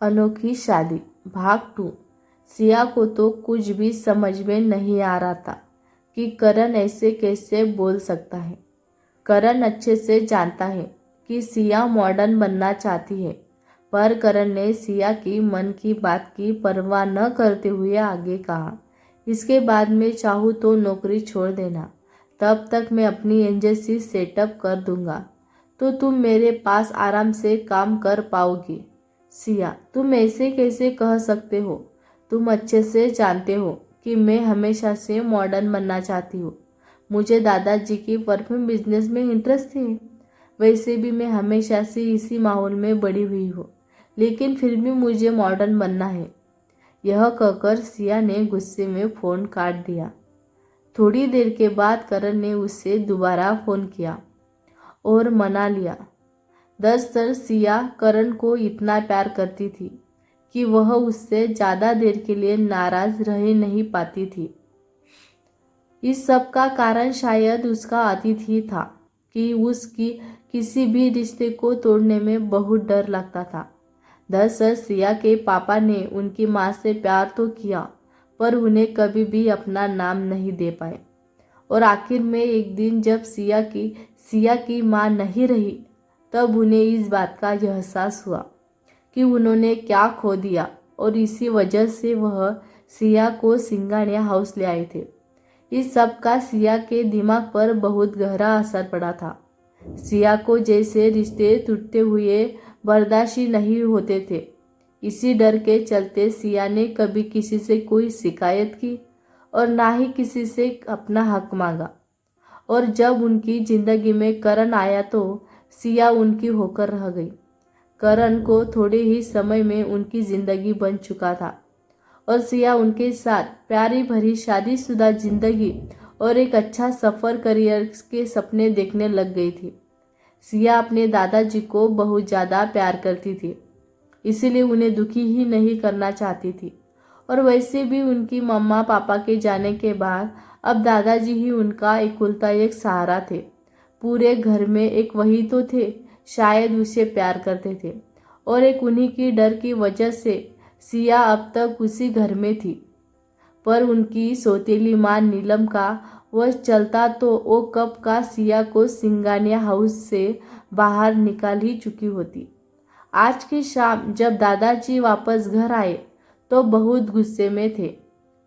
अनोखी शादी भाग 2। सिया को तो कुछ भी समझ में नहीं आ रहा था कि करण ऐसे कैसे बोल सकता है। करण अच्छे से जानता है कि सिया मॉडर्न बनना चाहती है, पर करण ने सिया की मन की बात की परवाह न करते हुए आगे कहा, इसके बाद मैं चाहूँ तो नौकरी छोड़ देना, तब तक मैं अपनी एजेंसी सेटअप कर दूंगा, तो तुम मेरे पास आराम से काम कर पाओगी। सिया, तुम ऐसे कैसे कह सकते हो? तुम अच्छे से जानते हो कि मैं हमेशा से मॉडर्न बनना चाहती हूँ। मुझे दादाजी की परफ्यूम बिजनेस में इंटरेस्ट है। वैसे भी मैं हमेशा से इसी माहौल में बड़ी हुई हूँ, लेकिन फिर भी मुझे मॉडर्न बनना है। यह कहकर सिया ने गुस्से में फ़ोन काट दिया। थोड़ी देर के बाद करण ने उससे दोबारा फ़ोन किया और मना लिया। दरअसल सिया करण को इतना प्यार करती थी कि वह उससे ज़्यादा देर के लिए नाराज रह नहीं पाती थी। इस सब का कारण शायद उसका अतिथि था कि उसकी किसी भी रिश्ते को तोड़ने में बहुत डर लगता था। दरअसल सिया के पापा ने उनकी माँ से प्यार तो किया, पर उन्हें कभी भी अपना नाम नहीं दे पाए। और आखिर में एक दिन जब सिया की माँ नहीं रही, तब उन्हें इस बात का एहसास हुआ कि उन्होंने क्या खो दिया, और इसी वजह से वह सिया को सिंगानिया हाउस ले आए थे। इस सब का सिया के दिमाग पर बहुत गहरा असर पड़ा था। सिया को जैसे रिश्ते टूटते हुए बर्दाश्त ही नहीं होते थे। इसी डर के चलते सिया ने कभी किसी से कोई शिकायत की और ना ही किसी से अपना हक मांगा। और जब उनकी जिंदगी में करण आया तो सिया उनकी होकर रह गई। करण को थोड़े ही समय में उनकी जिंदगी बन चुका था और सिया उनके साथ प्यारी भरी शादीशुदा जिंदगी और एक अच्छा सफ़र करियर के सपने देखने लग गई थी। सिया अपने दादाजी को बहुत ज़्यादा प्यार करती थी, इसीलिए उन्हें दुखी ही नहीं करना चाहती थी। और वैसे भी उनकी मम्मा पापा के जाने के बाद अब दादाजी ही उनका इकलौता एक सहारा थे। पूरे घर में एक वही तो थे, शायद उसे प्यार करते थे, और एक उन्हीं की डर की वजह से सिया अब तक उसी घर में थी। पर उनकी सौतेली माँ नीलम का वह चलता तो वो कब का सिया को सिंगानिया हाउस से बाहर निकाल ही चुकी होती। आज की शाम जब दादाजी वापस घर आए तो बहुत गुस्से में थे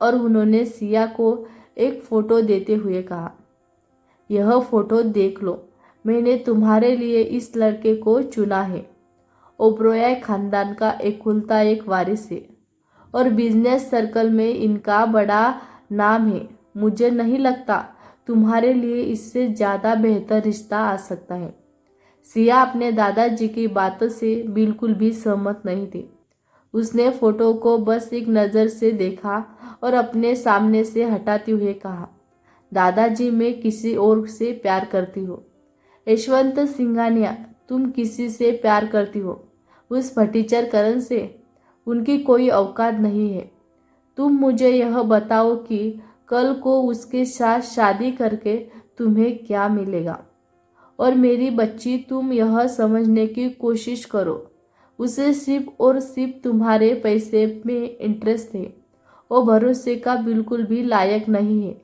और उन्होंने सिया को एक फ़ोटो देते हुए कहा, यह फ़ोटो देख लो, मैंने तुम्हारे लिए इस लड़के को चुना है। ओबरॉय खानदान का इकलौता एक वारिस है और बिजनेस सर्कल में इनका बड़ा नाम है। मुझे नहीं लगता तुम्हारे लिए इससे ज़्यादा बेहतर रिश्ता आ सकता है। सिया अपने दादाजी की बातों से बिल्कुल भी सहमत नहीं थी। उसने फोटो को बस एक नज़र से देखा और अपने सामने से हटाते हुए कहा, दादाजी मैं किसी और से प्यार करती हूँ। यशवंत सिंघानिया, तुम किसी से प्यार करती हो? उस फटीचर करण से? उनकी कोई औकात नहीं है। तुम मुझे यह बताओ कि कल को उसके साथ शादी करके तुम्हें क्या मिलेगा? और मेरी बच्ची, तुम यह समझने की कोशिश करो, उसे सिर्फ और सिर्फ तुम्हारे पैसे में इंटरेस्ट है। वो भरोसे का बिल्कुल भी लायक नहीं है।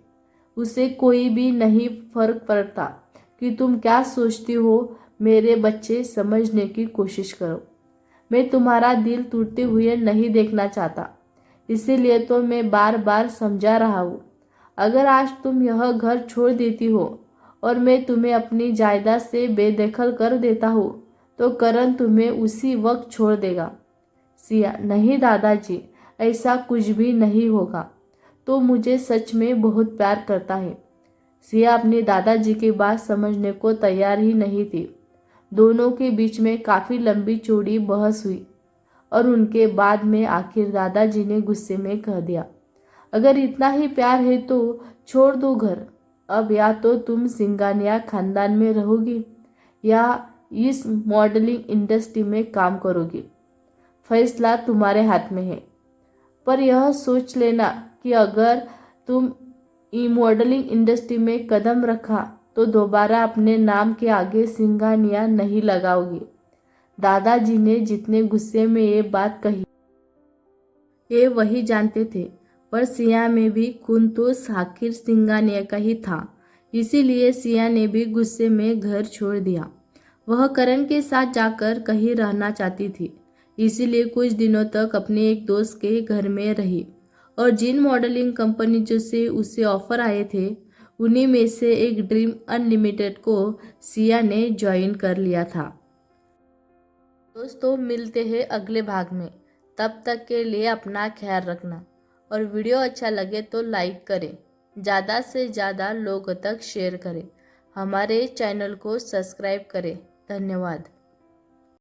उसे कोई भी नहीं फर्क पड़ता कि तुम क्या सोचती हो। मेरे बच्चे, समझने की कोशिश करो। मैं तुम्हारा दिल टूटते हुए नहीं देखना चाहता, इसीलिए तो मैं बार बार समझा रहा हूँ। अगर आज तुम यह घर छोड़ देती हो और मैं तुम्हें अपनी जायदाद से बेदखल कर देता हूँ, तो करण तुम्हें उसी वक्त छोड़ देगा। सिया, नहीं दादाजी, ऐसा कुछ भी नहीं होगा। तो मुझे सच में बहुत प्यार करता है। सिया अपने दादाजी की बात समझने को तैयार ही नहीं थी। दोनों के बीच में काफ़ी लंबी चौड़ी बहस हुई और उनके बाद में आखिर दादाजी ने गुस्से में कह दिया, अगर इतना ही प्यार है तो छोड़ दो घर। अब या तो तुम सिंगानिया खानदान में रहोगी या इस मॉडलिंग इंडस्ट्री में काम करोगी। फैसला तुम्हारे हाथ में है। पर यह सोच लेना कि अगर तुम मॉडलिंग इंडस्ट्री में कदम रखा तो दोबारा अपने नाम के आगे सिंगानिया नहीं लगाओगी। दादाजी ने जितने गुस्से में ये बात कही ये वही जानते थे, पर सिया में भी खून तो साकिर सिंघानिया का ही था। इसीलिए सिया ने भी गुस्से में घर छोड़ दिया। वह करण के साथ जाकर कहीं रहना चाहती थी, इसीलिए कुछ दिनों तक अपने एक दोस्त के घर में रही और जिन मॉडलिंग कंपनी जो से उसे ऑफर आए थे उन्हीं में से एक ड्रीम अनलिमिटेड को सिया ने ज्वाइन कर लिया था। दोस्तों, मिलते हैं अगले भाग में। तब तक के लिए अपना ख्याल रखना और वीडियो अच्छा लगे तो लाइक करें, ज़्यादा से ज़्यादा लोगों तक शेयर करें, हमारे चैनल को सब्सक्राइब करें। धन्यवाद।